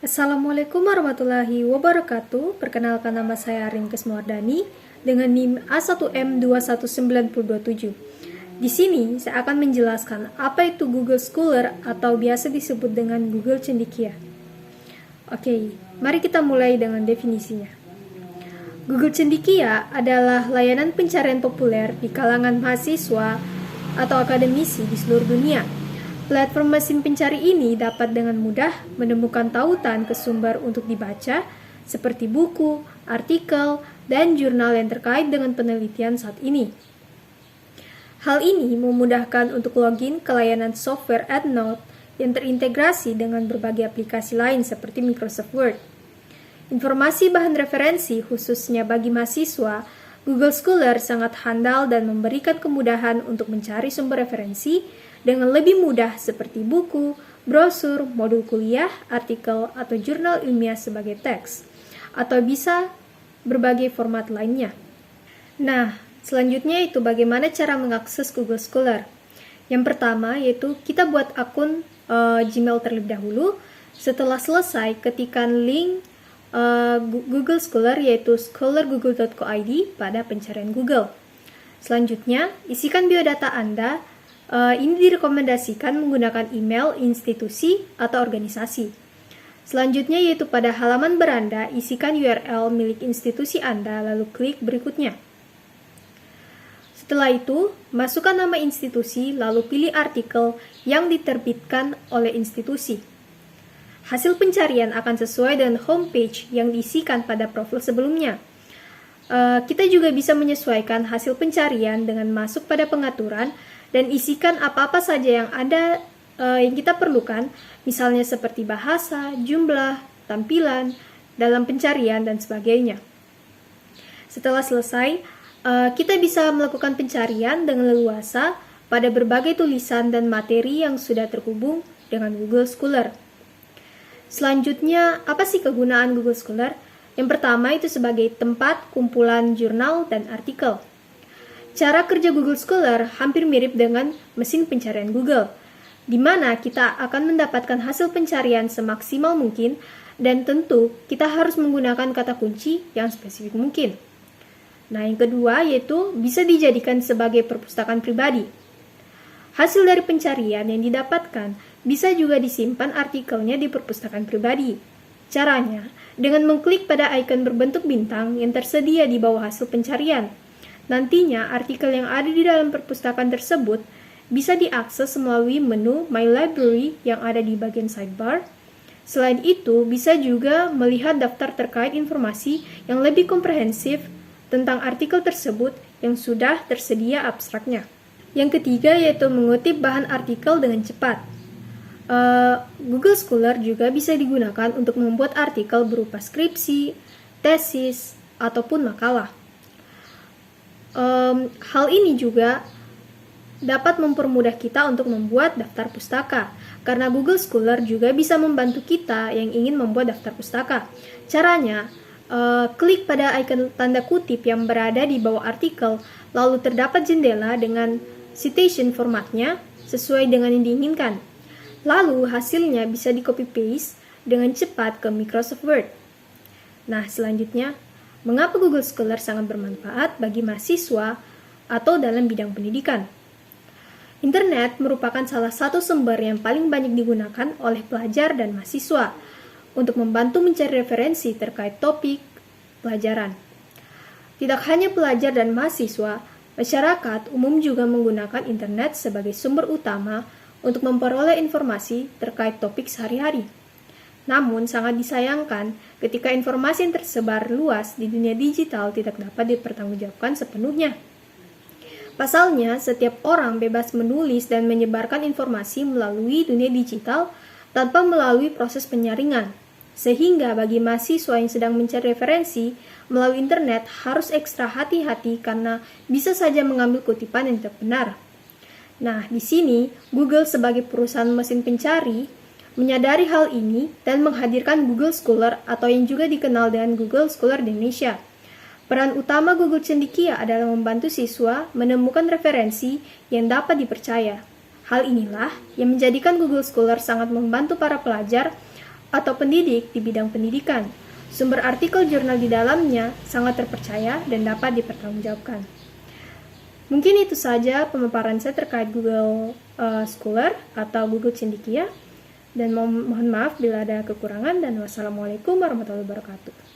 Assalamualaikum warahmatullahi wabarakatuh. Perkenalkan, nama saya Ringkes Muardani dengan NIM A1M219027. Di sini saya akan menjelaskan apa itu Google Scholar atau biasa disebut dengan Google Cendekia. Oke, mari kita mulai dengan definisinya. Google Cendekia adalah layanan pencarian populer di kalangan mahasiswa atau akademisi di seluruh dunia. Platform mesin pencari ini dapat dengan mudah menemukan tautan ke sumber untuk dibaca, seperti buku, artikel, dan jurnal yang terkait dengan penelitian saat ini. Hal ini memudahkan untuk login ke layanan software EndNote yang terintegrasi dengan berbagai aplikasi lain seperti Microsoft Word. Informasi bahan referensi khususnya bagi mahasiswa, Google Scholar sangat handal dan memberikan kemudahan untuk mencari sumber referensi dengan lebih mudah seperti buku, brosur, modul kuliah, artikel, atau jurnal ilmiah sebagai teks, atau bisa berbagai format lainnya. Nah, selanjutnya itu bagaimana cara mengakses Google Scholar. Yang pertama yaitu kita buat akun Gmail terlebih dahulu. Setelah selesai, ketikkan link Google Scholar yaitu scholargoogle.co.id pada pencarian Google. Selanjutnya, isikan biodata Anda. Ini direkomendasikan menggunakan email institusi atau organisasi. Selanjutnya yaitu pada halaman beranda, isikan URL milik institusi Anda, lalu klik berikutnya. Setelah itu, masukkan nama institusi, lalu pilih artikel yang diterbitkan oleh institusi. Hasil pencarian akan sesuai dengan homepage yang diisikan pada profil sebelumnya. Kita juga bisa menyesuaikan hasil pencarian dengan masuk pada pengaturan dan isikan apa-apa saja yang ada yang kita perlukan, misalnya seperti bahasa, jumlah, tampilan, dalam pencarian, dan sebagainya. Setelah selesai, kita bisa melakukan pencarian dengan leluasa pada berbagai tulisan dan materi yang sudah terhubung dengan Google Scholar. Selanjutnya, apa sih kegunaan Google Scholar? Yang pertama itu sebagai tempat kumpulan jurnal dan artikel. Cara kerja Google Scholar hampir mirip dengan mesin pencarian Google, di mana kita akan mendapatkan hasil pencarian semaksimal mungkin, dan tentu kita harus menggunakan kata kunci yang spesifik mungkin. Nah, yang kedua yaitu bisa dijadikan sebagai perpustakaan pribadi. Hasil dari pencarian yang didapatkan bisa juga disimpan artikelnya di perpustakaan pribadi. Caranya, dengan mengklik pada ikon berbentuk bintang yang tersedia di bawah hasil pencarian. Nantinya, artikel yang ada di dalam perpustakaan tersebut bisa diakses melalui menu My Library yang ada di bagian sidebar. Selain itu, bisa juga melihat daftar terkait informasi yang lebih komprehensif tentang artikel tersebut yang sudah tersedia abstraknya. Yang ketiga yaitu mengutip bahan artikel dengan cepat. Google Scholar juga bisa digunakan untuk membuat artikel berupa skripsi, tesis, ataupun makalah. Hal ini juga dapat mempermudah kita untuk membuat daftar pustaka, karena Google Scholar juga bisa membantu kita yang ingin membuat daftar pustaka. Caranya, klik pada ikon tanda kutip yang berada di bawah artikel, lalu terdapat jendela dengan citation formatnya sesuai dengan yang diinginkan. Lalu hasilnya bisa di-copy-paste dengan cepat ke Microsoft Word. Nah, selanjutnya, mengapa Google Scholar sangat bermanfaat bagi mahasiswa atau dalam bidang pendidikan? Internet merupakan salah satu sumber yang paling banyak digunakan oleh pelajar dan mahasiswa untuk membantu mencari referensi terkait topik pelajaran. Tidak hanya pelajar dan mahasiswa, masyarakat umum juga menggunakan internet sebagai sumber utama untuk memperoleh informasi terkait topik sehari-hari. Namun, sangat disayangkan ketika informasi yang tersebar luas di dunia digital tidak dapat dipertanggungjawabkan sepenuhnya. Pasalnya, setiap orang bebas menulis dan menyebarkan informasi melalui dunia digital tanpa melalui proses penyaringan. Sehingga bagi mahasiswa yang sedang mencari referensi melalui internet harus ekstra hati-hati karena bisa saja mengambil kutipan yang tidak benar. Nah, di sini Google sebagai perusahaan mesin pencari menyadari hal ini dan menghadirkan Google Scholar atau yang juga dikenal dengan Google Scholar di Indonesia. Peran utama Google Cendekia adalah membantu siswa menemukan referensi yang dapat dipercaya. Hal inilah yang menjadikan Google Scholar sangat membantu para pelajar atau pendidik di bidang pendidikan. Sumber artikel jurnal di dalamnya sangat terpercaya dan dapat dipertanggungjawabkan. Mungkin itu saja pemaparan saya terkait Google Scholar atau Google Cendekia. Dan mohon maaf bila ada kekurangan, dan wassalamualaikum warahmatullahi wabarakatuh.